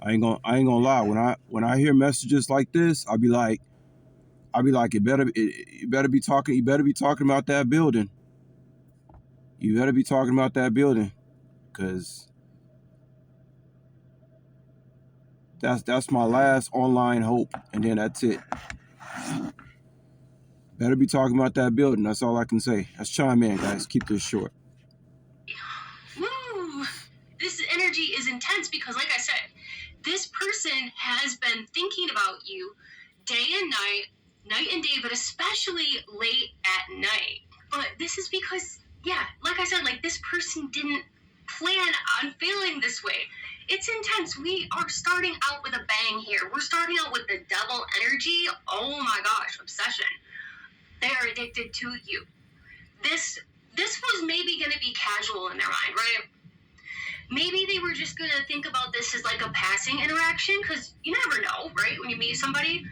I ain't gonna lie. When I hear messages like this, it better be talking. You better be talking about that building. You better be talking about that building, cause that's my last online hope, and then that's it. Better be talking about that building. That's all I can say. Let's chime in, guys. Keep this short. Woo! This energy is intense because, like I said, this person has been thinking about you day and night and day, but especially late at night. But this is because, yeah, like I said, like this person didn't plan on feeling this way. It's intense. We are starting out with a bang here. We're starting out with the devil energy. Oh my gosh, obsession. They are addicted to you. This was maybe going to be casual in their mind, right? Maybe they were just going to think about this as like a passing interaction, because you never know, right, when you meet somebody.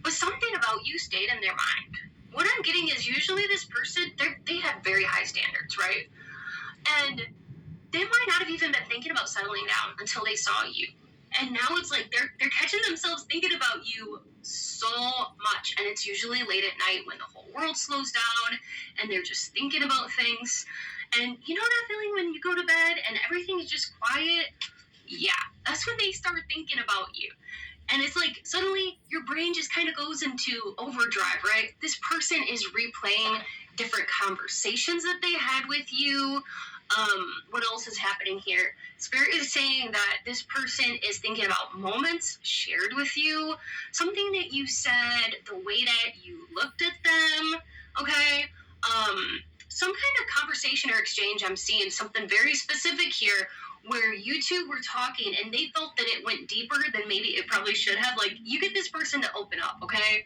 But something about you stayed in their mind. What I'm getting is usually this person, they have very high standards, right? And they might not have even been thinking about settling down until they saw you. And now it's like they're catching themselves thinking about you so much. And it's usually late at night when the whole world slows down and they're just thinking about things. And you know that feeling when you go to bed and everything is just quiet? Yeah, that's when they start thinking about you. And it's like suddenly your brain just kind of goes into overdrive, right? This person is replaying different conversations that they had with you. What else is happening here? Spirit is saying that this person is thinking about moments shared with you, something that you said, the way that you looked at them, okay? Some kind of conversation or exchange. I'm seeing something very specific here where you two were talking and they felt that it went deeper than maybe it probably should have. Like, you get this person to open up, okay?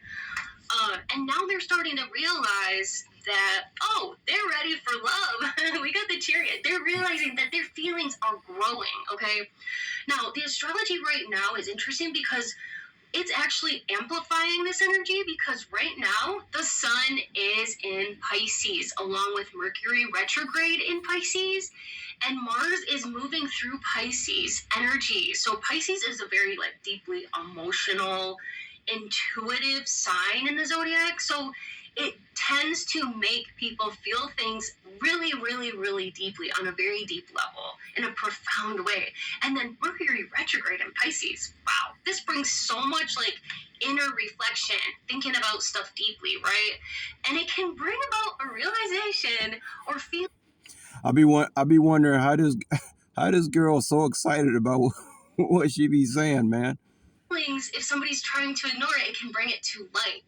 And now they're starting to realize that, oh, they're ready for love. We got the chariot. They're realizing that their feelings are growing, okay? Now, the astrology right now is interesting because it's actually amplifying this energy, because right now the sun is in Pisces along with Mercury retrograde in Pisces, and Mars is moving through Pisces energy. So Pisces is a very like deeply emotional, intuitive sign in the zodiac. So it tends to make people feel things really, really, really deeply on a very deep level in a profound way. And then Mercury retrograde in Pisces. Wow, this brings so much like inner reflection, thinking about stuff deeply, right? And it can bring about a realization or feeling. I'll be wondering how this girl so excited about what she be saying, man. If somebody's trying to ignore it, it can bring it to light,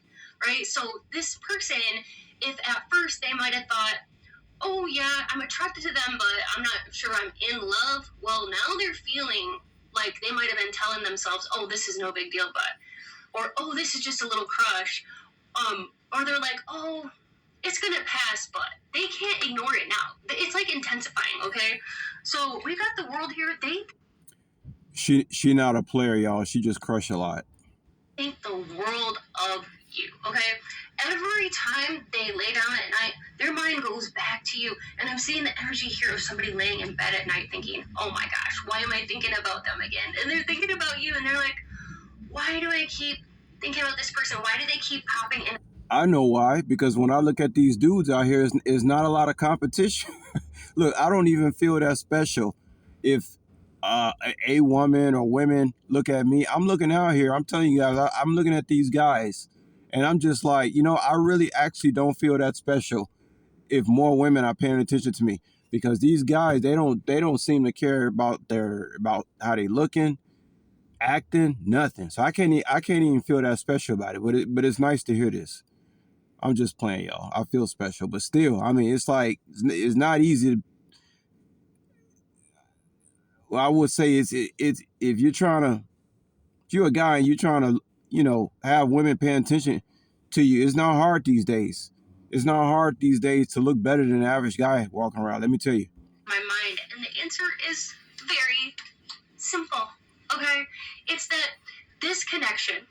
right? So this person, if at first they might have thought, oh yeah, I'm attracted to them, but I'm not sure I'm in love. Well, now they're feeling like they might have been telling themselves, oh, this is no big deal, but, or, oh, this is just a little crush. Or they're like, oh, it's gonna pass, but they can't ignore it now. It's like intensifying, okay? So we got the world here. She not a player, y'all. She just crush a lot. Think the world of you, okay? Every time they lay down at night, their mind goes back to you. And I'm seeing the energy here of somebody laying in bed at night thinking, oh my gosh, why am I thinking about them again? And they're thinking about you, and they're like, why do I keep thinking about this person? Why do they keep popping in? I know why. Because when I look at these dudes out here, is not a lot of competition. Look, I don't even feel that special if a woman or women look at me. I'm looking out here. I'm telling you guys, I'm looking at these guys, and I'm just like, I really actually don't feel that special if more women are paying attention to me, because these guys, they don't seem to care about how they looking, acting, nothing. So I can't even feel that special about it. But it's nice to hear this. I'm just playing, y'all. I feel special, but still, I mean, it's like it's not easy to. Well, I would say it's if you're a guy and you're trying to have women paying attention to you, it's not hard these days. It's not hard these days to look better than the average guy walking around. Let me tell you. My mind, and the answer is very simple. Okay, it's that this connection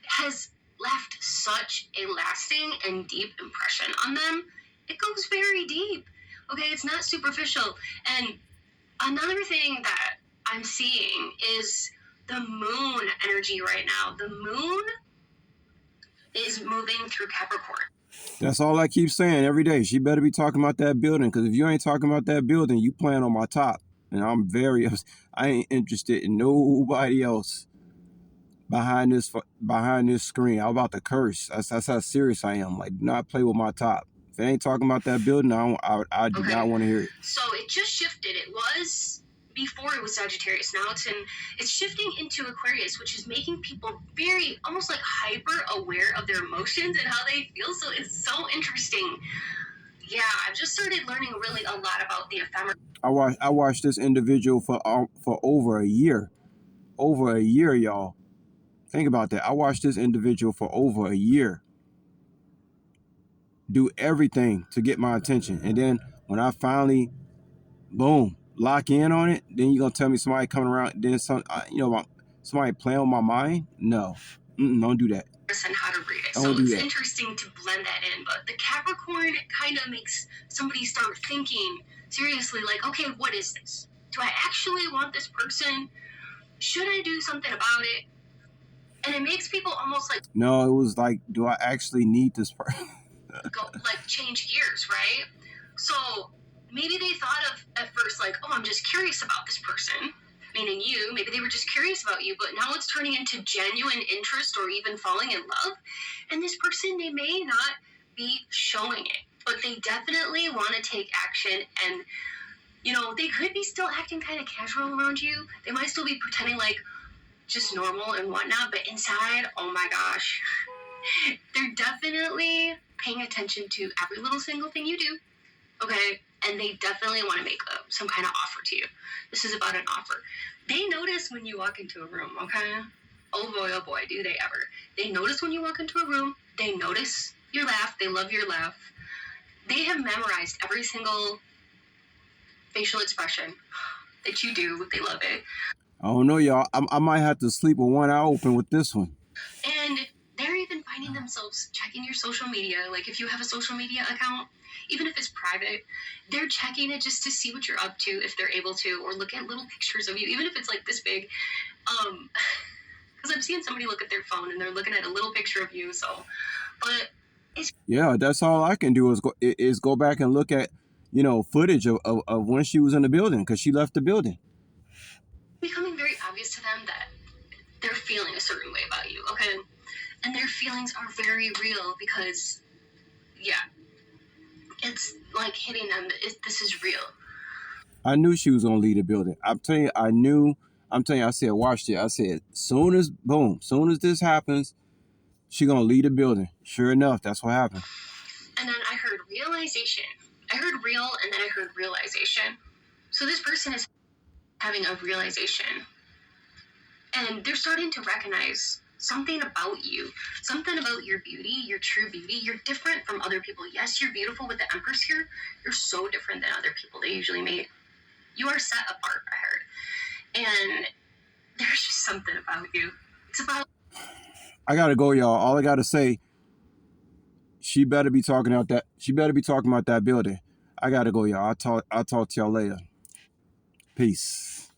has left such a lasting and deep impression on them. It goes very deep. Okay, it's not superficial. And another thing that I'm seeing is the moon energy right now. The moon is moving through Capricorn. That's all I keep saying every day. She better be talking about that building, because if you ain't talking about that building, you playing on my top. And I ain't interested in nobody else behind this screen. I'm about to curse. That's how serious I am. Like, do not play with my top. If it ain't talking about that building, I do not want to hear it. So it just shifted. It was before it was Sagittarius. Now it's shifting into Aquarius, which is making people very almost like hyper aware of their emotions and how they feel. So it's so interesting. Yeah, I've just started learning really a lot about the ephemeral. I watched this individual for over a year. Over a year, y'all. Think about that. I watched this individual for over a year do everything to get my attention. And then when I finally, boom, lock in on it, then you're going to tell me somebody coming around, then somebody playing on my mind? No. Don't do that. And how to read it. Don't so do it's that. Interesting to blend that in. But the Capricorn kind of makes somebody start thinking seriously, like, okay, what is this? Do I actually want this person? Should I do something about it? And it makes people almost like, no, it was like, do I actually need this person? Change gears, right? So maybe they thought of at first like, oh, I'm just curious about this person, meaning you. Maybe they were just curious about you, but now it's turning into genuine interest or even falling in love. And this person, they may not be showing it, but they definitely want to take action. And they could be still acting kind of casual around you. They might still be pretending like just normal and whatnot, but inside, oh my gosh, they're definitely paying attention to every little single thing you do, okay? And they definitely want to make some kind of offer to you. This is about an offer. They notice when you walk into a room, okay? Oh boy, do they ever. They notice when you walk into a room. They notice your laugh. They love your laugh. They have memorized every single facial expression that you do. They love it. I don't know, y'all. I might have to sleep with one eye open with this one. And they're even finding themselves checking your social media. Like if you have a social media account, even if it's private, they're checking it just to see what you're up to, if they're able to, or look at little pictures of you, even if it's like this big. Because I've seen somebody look at their phone and they're looking at a little picture of you. So, but yeah, that's all I can do is go back and look at footage of when she was in the building, because she left the building. Becoming very obvious to them that they're feeling a certain way about you, okay? And their feelings are very real because, yeah, it's like hitting them. This is real. I knew she was gonna leave the building. I'm telling you, I knew. I'm telling you, I said, watch it. I said, soon as this happens, she gonna leave the building. Sure enough, that's what happened. And then I heard realization. I heard real, and then I heard realization. So this person is having a realization. And they're starting to recognize something about you, something about your beauty, your true beauty. You're different from other people. Yes, you're beautiful with the Empress here. You're so different than other people they usually meet. You are set apart, I heard. And there's just something about you. It's about... I gotta go, y'all. All I gotta say, she better be talking about that building. I gotta go, y'all. I'll talk to y'all later. Peace.